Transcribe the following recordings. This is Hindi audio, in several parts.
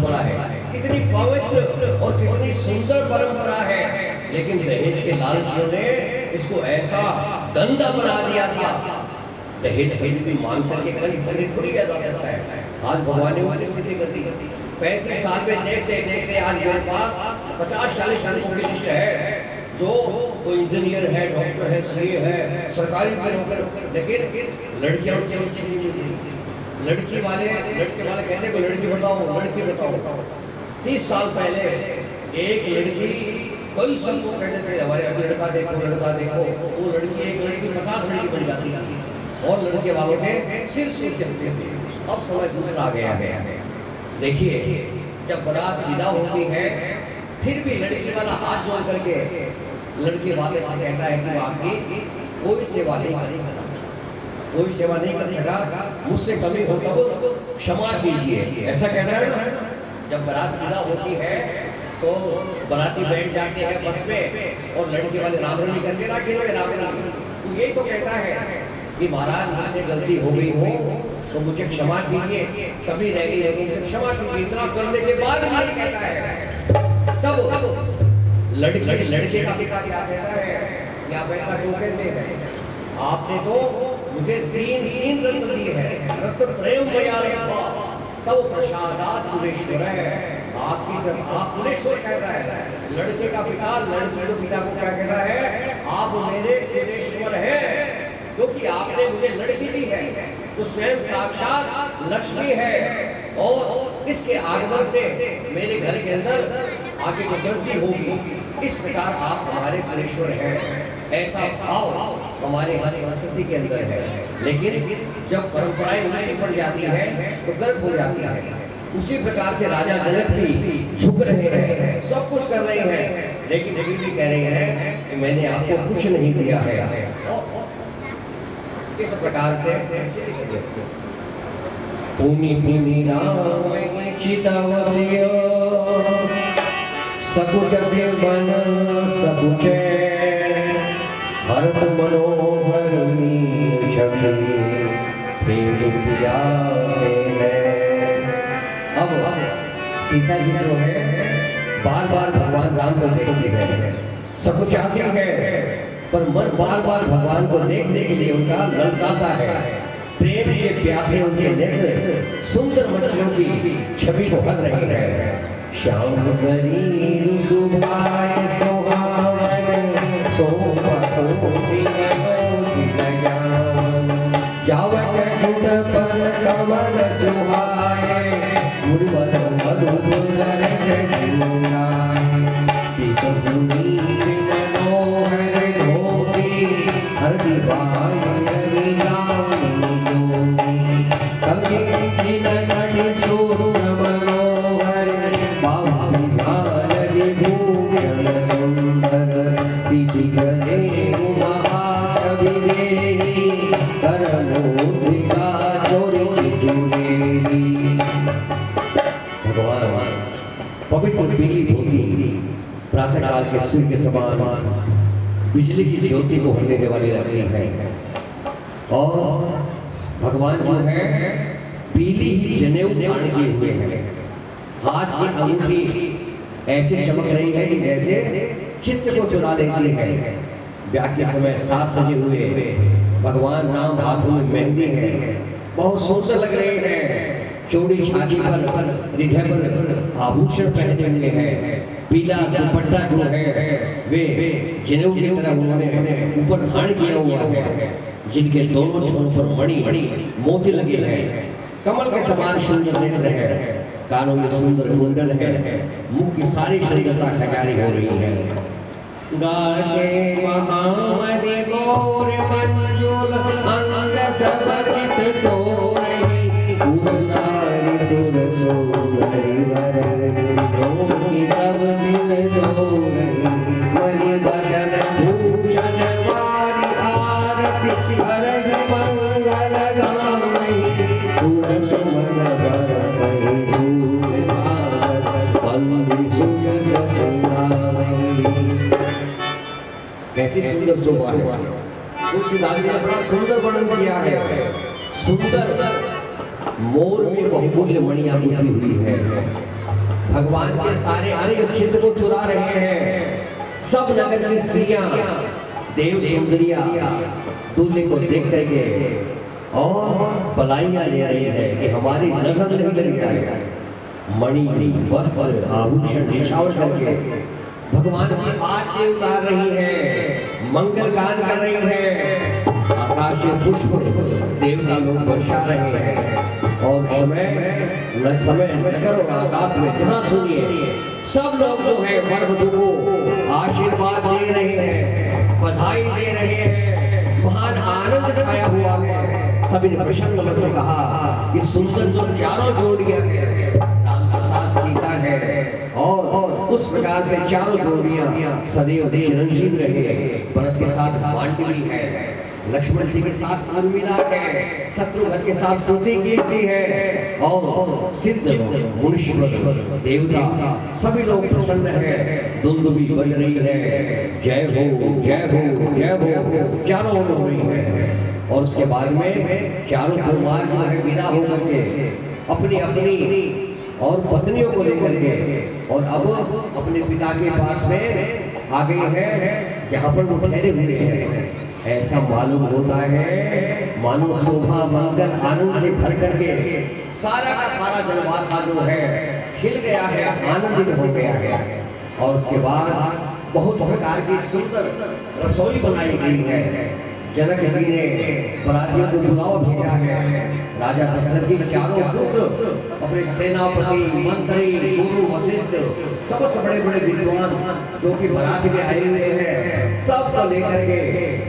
परंपरा है, कितनी पवित्र और कितनी सुंदर परंपरा है, लेकिन दहेज के लालचियों ने इसको ऐसा गंदा बना दिया था। दहेज भी मांग करके कहीं खरीद थोड़ी किया जा सकता है। आज भगवान ने वो स्थिति कर दी। 35 साल में देखते देखते आज मेरे पास 50-40 लोगों की लिस्ट है जो कोई इंजीनियर है, डॉक्टर है, सीए है, सरकारी नौकर, लेकिन लड़कियां उनके अच्छी नहीं मिलती। लड़के वाले कहते को लड़की बताओ, लड़की बताओ। 30 साल पहले एक लड़की कई सबको कहते थे हमारे लड़का देखो, लड़का देखो। वो लड़की एक लड़की 50 लड़की बन जाती थी और लड़के वालों के सिर सूख जाते थे। अब समय दूसरा आ गया है। देखिए, जब बारात विदा होती है फिर भी लड़की वाला हाथ जोड़ करके लड़के वाले से कहता है कि आपकी कोई सेवा नहीं कर सका, कोई सेवा नहीं कर सका, मुझसे कमी हो तो क्षमा कीजिए, ऐसा कहता है ना। जब बारात विदा होती है तो बाराती बैठ जाते हैं बस में और लड़के वाले राम रमी करके राम रमी, तो यही तो कहता है कि महाराज मुझसे गलती हो गई हो तो मुझे क्षमा कीजिए, कभी रह गई है मुझे क्षमा कीजिए। इतना करने के बाद भी कहता है, तब लड़के का पिता क्या कहता है कि आप ऐसा क्यों कहते हैं, आपने तो मुझे तीन रत्न दिए हैं, रत्न प्रेम भैया रखा, तब प्रसादात पुरेश्वर है। आपकी जब आप पुरेश्वर कहता है, लड़के का पिता लड़के के पिता को क्या कहता है, आप मेरे पुरेश्वर हैं क्योंकि आपने मुझे लड़की दी है, तो स्वयं साक्षात लक्ष्मी है और इसके आगमन से मेरे घर के अंदर आगे की वृद्धि होगी। इस प्रकार आप हमारे पुरेश्वर हैं, ऐसा भाव हमारे संस्कृति के अंदर है। लेकिन जब परंपराएं उल्टी पड़ जाती है तो गलत हो जाती है। उसी प्रकार से राजा जनक भी झुक रहे हैं, सब कुछ कर रहे हैं, लेकिन फिर भी कह रहे हैं कि मैंने आपको कुछ नहीं दिया है। इस प्रकार से पुनि पुनि राम चितवसियो सकुच देवन सकुच भरत मनोहर छवि प्रेम प्यासे है। अब सीता जी जो है बार बार भगवान राम को देखती है, सब चाहती है, पर मन बार बार भगवान को देखने के लिए उनका ललचाता है। प्रेम के प्यासे उनके नेत्र सुंदर मछलियों की छवि को भर रही है। श्याम शरीर सुभाए सुहावन जावत जुट पर कमल सुहाए गुरुवर मधुर हरि बाई हरि पवित्र पीली धोती प्रातः काल के सूर्य के समान बिजली की ज्योति को भर देने वाली लगती है। और भगवान जो है पीली ही जनेऊ धारण किए हुए हैं। हाथ की अंगूठी ऐसे चमक रही है कि जैसे चित्त को चुरा लेती है। ब्याह के समय साथ सजे हुए भगवान नाम, हाथों में मेहंदी है, बहुत सुंदर लग रहे हैं। चौड़ी छाती पर हृदय पर आभूषण पहने हुए हैं। पीला दुपट्टा जो है वे जनेऊ की तरह उन्होंने ऊपर धारण किया हुआ है, जिनके दोनों छोरों पर मणि मोती लगे हैं। कमल के समान सुंदर नेत्र है, कानों में सुंदर कुंडल है, मुख की सारी सुंदरता खजारी हो रही है। गाजे महामणि मोर मंजुल अंग सब चित तोरहि उदारी सुर सुंदरी वरनि लोकी सब दिन तोरहि मणि भजन भूषण वारी आरती हरहि मंगल गामहि सुर सुमन बरसहि सूत भारत बंदी सुयस सुनामहि। कैसी सुंदर शोभा है। तुलसीदास जी ने बड़ा सुंदर वर्णन किया है। सुंदर मोर में बहुमूल्य मणियां गुथी हुई है। भगवान के सारे अंग चित्त को चुरा रहे हैं। सब नगर की स्त्रियां देव सुंदरिया दूल्हे को देख करके और बलाइयां ले रही है कि हमारी नजर नहीं लग जाए। मणि वस्त्र आभूषण निछावर करके भगवान की आरती उतार रही है, मंगल गान कर रही है, आकाशीय पुष्प देवता लोग वर्षा रहे हैं। और समय नगर और आकाश में जहाँ सुनिए सब लोग जो है वर वधू को आशीर्वाद दे रहे हैं, बधाई दे रहे हैं, महान आनंद छाया हुआ है। सभी ने प्रसन्न मन से कहा कि सुंदर जो चारों जोड़ियां हैं राम के साथ सीता है और उस प्रकार से चारों जोड़ियां सदैव चिरंजीव रहे। भरत के साथ मांडवी है, लक्ष्मण जी के साथ उर्मिला है, शत्रुघ्न के साथ स्तुति कीर्ति है और सिद्ध मुनीश्वर देवता सभी लोग प्रसन्न है। दुंदुभी बज रही है, जय हो जय हो जय हो चारों ओर हो रही है। और उसके बाद में चारों कुमार जो है विदा होकर के अपनी अपनी और पत्नियों को लेकर के और अब अपने पिता के पास में आ गई है जहाँ पर वो ठहरे हुए हैं। ऐसा मालूम होता है मानो शोभा मंगल आनंद से भर करके सारा का सारा जनवासा जो है खिल गया है, आनंदित हो गया है। और उसके बाद बहुत प्रकार की सुंदर रसोई बनाई गई है। जनक जी ने बरातियों को बुलाओ भेजा है। राजा दशरथ जी चारों पुत्र अपने सेनापति, मंत्री, गुरु, वशिष्ठ सबसे बड़े बड़े विद्वान जो कि बारात में आए हुए हैं सबको लेकर के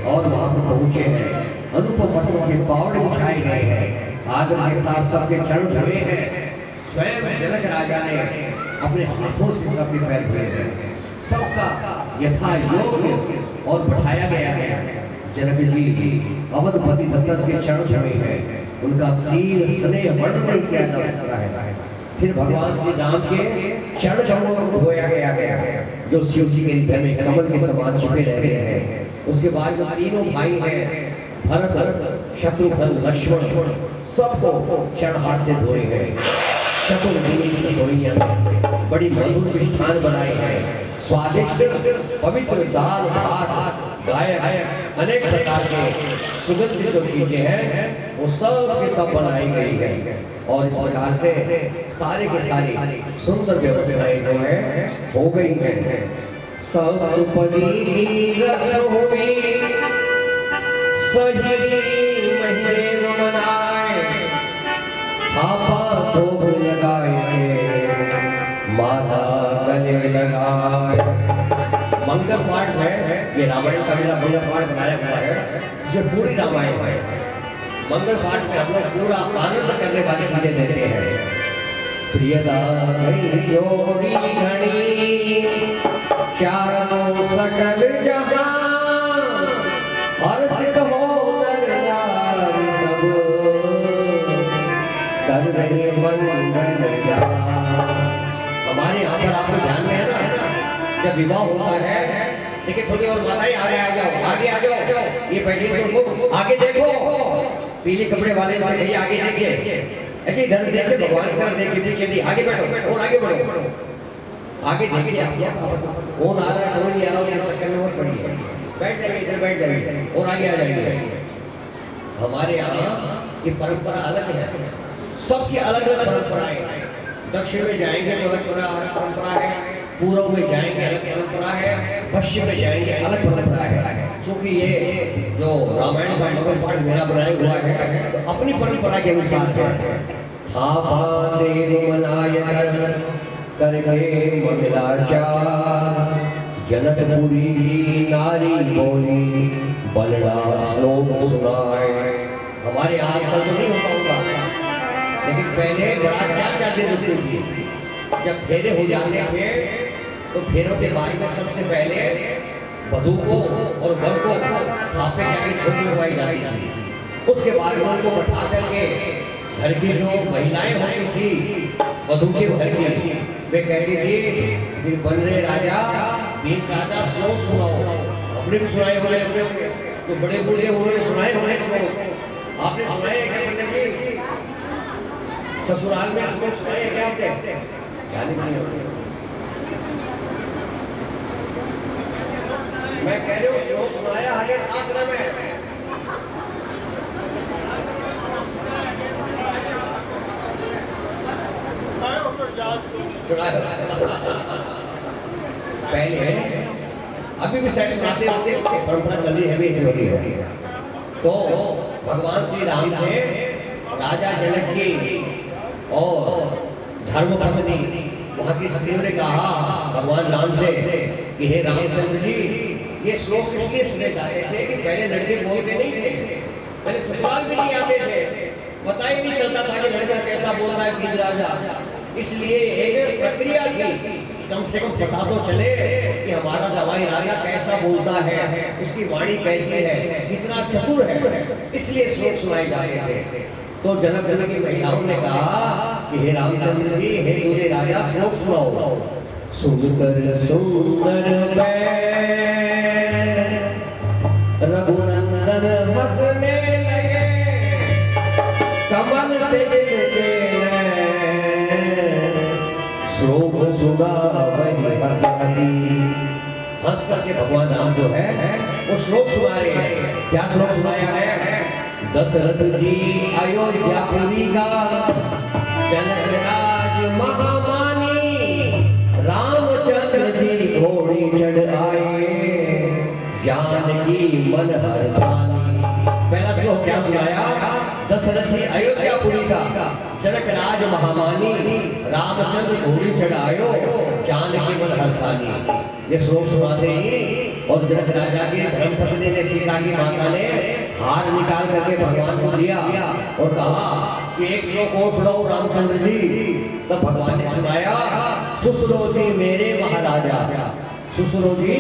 और वहां पर पहुंचे हैं। अनुपम वस्त्रों के पावड़े बिछाए गए हैं, आदर के साथ सबके चरण धुए हैं। स्वयं जनक राजा ने अपने हाथों से सबके पैर धुए हैं। सबका यथा योग्य और बैठाया गया है। जनक जी अवधपति दशरथ के चरण धुए हैं, उनका सील स्नेह वर्णन नहीं किया जा सकता है। फिर भगवान श्री राम के चरण कमलों को धोया गया जो शिव जी के हृदय में कमल के समान छिपे रह गए हैं। उसके बाद जो तीनों भाई हैं भरत, शत्रुघ्न, लक्ष्मण सबको चरण हाथ से धोए गए। चतुर्दिनी रसोइयां बड़ी मधुर मिष्ठान बनाए हैं, स्वादिष्ट पवित्र दाल भात गायक अनेक प्रकार के सुगंधित जो चीजें हैं वो सब के सब बनाई गई है। और इस प्रकार से सारे के सारे सुंदर व्यवस्थाएं जो है हो गई है। सप्तपदी रस हुई सही महीने मनाए, थापा भोग लगाए माता गले लगाए। मंगल पाठ है, ये रामायण का मेरा मंगल पाठ बनाया हुआ है, इसे पूरी रामायण है। मंगल पाठ में हम लोग पूरा आनंद करने वाली चीजें देते हैं। प्रियदा जोड़ी घड़ी चारों सकल जहां, हर्षित हो नर नारी सब कर रहे मंगल गान। हमारे यहाँ पर आपको ध्यान में है ना, जब विवाह होता है देखिए थोड़ी और माताएं आगे आ जाओ, आगे आ जाओ, ये बैठी तो आगे देखो, पीले कपड़े वाले से भैया आगे देखिए, ऐसे इधर देखिए, भगवान की तरफ देखिए, पीछे नहीं, आगे बैठो और आगे बढ़ो, आगे देखिए आप कौन आ रहा है कौन नहीं आ रहा है, चक्कर में मत पड़िए, बैठ जाइए, इधर बैठ जाइए और आगे आ जाइए। हमारे यहाँ ये परंपरा अलग है, सबकी अलग अलग परंपराएं। दक्षिण में जाएंगे तो अलग परंपरा है, पूर्व में जाएंगे अलग परंपरा है, पश्चिम में जाएंगे अलग परंपरा है। क्योंकि ये जो रामायण का मंगल पाठ मेरा बनाया हुआ है तो अपनी परंपरा के अनुसार है। थापा देव मनाय करके मंगलाचार, जनकपुरी की नारी बोली बलड़ा श्लोक सुनाए। हमारे आजकल तो नहीं होता होगा, लेकिन पहले बड़ा 4-4 दिन रुकती थी। जब फेरे हो जाते थे तो फेरों के बाद में सबसे पहले वधू को और वर को थापे जाके धोती लगवाई जाती थी। उसके बाद उनको बैठा करके घर की जो महिलाएं होती थी वधू के घर की, वे कहती थी फिर बन रहे राजा बीन राजा श्लोक सुनाओ। अपने भी सुनाए होंगे, तो बड़े बूढ़े उन्होंने सुनाए होंगे श्लोक। आपने सुनाए क्या पंडित जी? ससुराल में श्लोक सुनाए क्या आपने? जाने नहीं होती। मैं कह रही हूँ श्लोक सुनाया आगे शास्त्र में। पहले अभी भी शायद सुनाते होते, परंपरा चल रही है, भी ऐसी होती है। तो भगवान श्री राम से राजा जनक जी और धर्मपत्नी वहां की स्त्रियों ने कहा भगवान राम से कि हे रामचंद्र जी, ये श्लोक इसलिए सुने जाते थे कि पहले लड़के बोलते नहीं थे, पहले ससुराल भी नहीं आते थे, पता ही नहीं चलता था कि लड़का कैसा बोलता है गीत राजा। इसलिए एक प्रक्रिया थी, कम से कम पता तो चले कि हमारा जवाई राजा कैसा बोलता है, उसकी वाणी कैसी है, कितना चतुर है, इसलिए श्लोक सुनाए जाते थे। तो जनक जनक की महिलाओं ने कहा कि हे रामचंद्र जी, हे दूल्हे राजा, श्लोक सुनाओ। सुनकर सुंदर रघुनंदन हंसने लगे, कमल से गिरते श्लोक सुना वही हंस हंसी। हंस करके भगवान राम जो है वो श्लोक सुना रहे हैं। क्या श्लोक सुनाया है? दशरथ जी अयोध्यापुरी का, जनक राज महामानी, रामचंद्र जी घोड़े चढ़ आए, जानकी मन हर्षानी। पहला श्लोक क्या सुनाया? दशरथ जी अयोध्यापुरी का, जनक राज महामानी, रामचंद्र घोड़ी चढ़ायो, जानकी मन हर्षानी। ये श्लोक सुनाते ही और जनक राजा के धर्मपत्नी ने, सीता की माता ने हार निकाल करके भगवान को दिया और कहा कि एक श्लोक और सुनाओ रामचंद्र जी। तो भगवान ने सुनाया, ससुरो जी मेरे महाराजा, ससुरो जी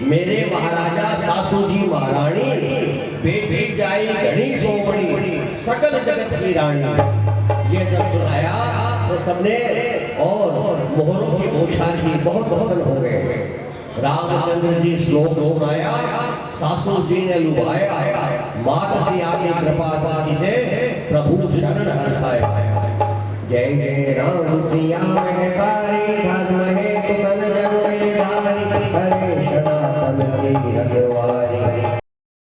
मेरे महाराजा, सासू जी महारानी, बेटी जाई घनी सोमणी, सकल जगत की रानी। ये जब सुनाया तो सबने और मोहरों की बौछार की, बहुत प्रसन्न हो गए। रामचंद्र जी श्लोक सुनाया, सासू जी ने लुभाया, मात सिया की कृपा दाती से प्रभु शरण हर्षाया। जय जय राम सिया तारी